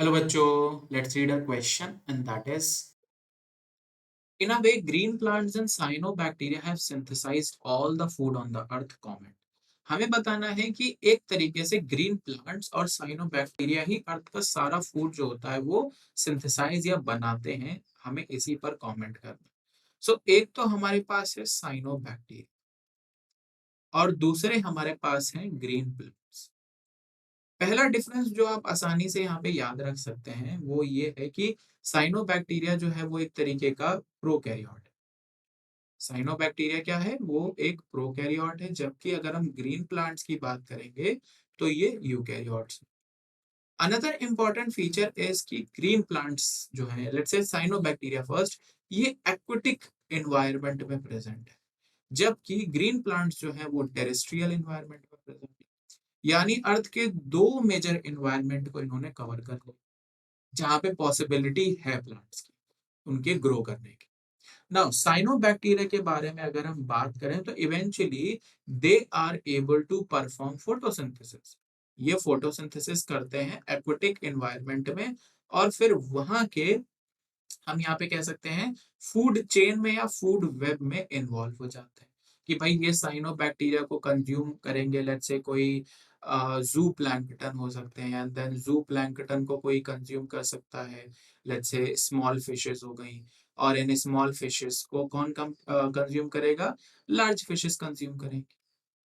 Hello बच्चों, let's read a question and that is in a way green plants and cyanobacteria have synthesized all the food on the earth comment. हमें बताना है कि एक तरीके से ग्रीन प्लांट्स और साइनोबैक्टीरिया ही अर्थ का सारा फूड जो होता है वो सिंथेसाइज या बनाते हैं। हमें इसी पर कमेंट करना। सो एक तो हमारे पास है साइनोबैक्टीरिया और दूसरे हमारे पास हैं ग्रीन प्लांट्स। पहला डिफरेंस जो आप आसानी से यहाँ पे याद रख सकते हैं वो ये है कि साइनोबैक्टीरिया जो है वो एक तरीके का प्रोकैरियोट है। साइनोबैक्टीरिया क्या है? वो एक प्रोकैरियोट है, जबकि अगर हम ग्रीन प्लांट्स की बात करेंगे तो ये eukaryotes. Another important feature is कि ग्रीन प्लांट्स जो है, लेट्स से साइनोबैक्टीरिया फर्स्ट, ये एक्वेटिक एनवायरनमेंट में प्रेजेंट है, जबकि ग्रीन प्लांट्स जो है वो टेरेस्ट्रियल एनवायरनमेंट में प्रेजेंट है। यानी अर्थ के दो मेजर एनवायरनमेंट को इन्होंने कवर कर लिया जहां पे पॉसिबिलिटी है प्लांट्स की उनके ग्रो करने की। नाउ साइनोबैक्टीरिया के बारे में अगर हम बात करें तो eventually they are able to perform photosynthesis. ये फोटोसिंथेसिस करते हैं एक्वेटिक एनवायरनमेंट में और फिर वहां के हम यहाँ पे कह सकते हैं फूड चेन में या फूड वेब में इन्वॉल्व हो जाते हैं कि भाई ये साइनोबैक्टीरिया को कंज्यूम करेंगे। लेट्स से कोई जू प्लैंकटन हो सकते हैं एंड देन जू प्लैंकटन को कोई कंज्यूम कर सकता है। लेट्स से स्मॉल फिशेस हो गई और इन स्मॉल फिशेस को कौन कम कंज्यूम करेगा? लार्ज फिशेस कंज्यूम करेंगे।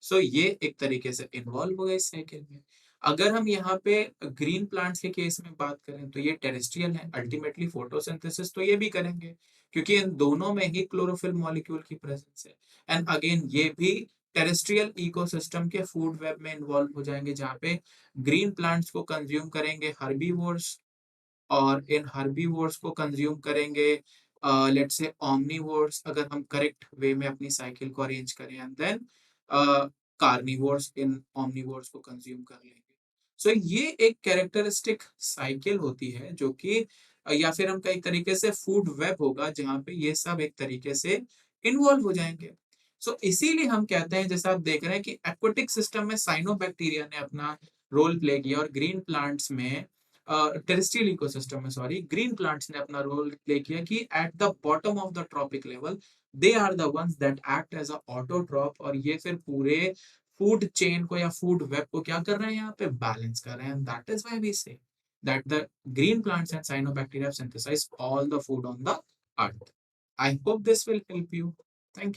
सो ये एक तरीके से इन्वॉल्व हो गए इस साइकिल में। अगर हम यहाँ पे ग्रीन प्लांट्स के केस में बात करें तो ये टेरेस्ट्रियल है, अल्टीमेटली फोटोसिंथेसिस तो ये भी करेंगे क्योंकि इन दोनों में ही क्लोरोफिल मॉलिक्यूल की प्रेजेंस है। एंड अगेन ये भी टेरेस्ट्रियल इकोसिस्टम के फूड वेब में इन्वॉल्व हो जाएंगे जहाँ पे ग्रीन प्लांट्स को कंज्यूम करेंगे हर्बीवोर्स और इन हर्बीवोर्स को कंज्यूम करेंगे लेट्स से ऑमनीवोर्स, अगर हम करेक्ट वे में अपनी साइकिल को अरेंज करें एंड देन कार्निवोर्स इन ऑमनीवोर्स को कंज्यूम कर लेंगे। सो ये एक कैरेक्टरिस्टिक साइकिल होती है जो कि या फिर हम कई तरीके से फूड वेब होगा जहाँ पे ये सब एक तरीके से इन्वॉल्व हो जाएंगे। सो इसीलिए हम कहते हैं, जैसा आप देख रहे हैं कि एक्वेटिक सिस्टम में साइनोबैक्टीरिया ने अपना रोल प्ले किया और ग्रीन प्लांट्स में टेरेस्ट्रियल इकोसिस्टम में सॉरी ग्रीन प्लांट्स ने अपना रोल प्ले किया कि at the bottom of the trophic level they are the ones that act as a autotroph और ये फिर पूरे फूड चेन को या फूड वेब को क्या कर रहे हैं? यहाँ पे बैलेंस कर रहे हैं। That is why we say that the green plants and cyanobacteria have synthesized all the food on the earth. I hope this will help you.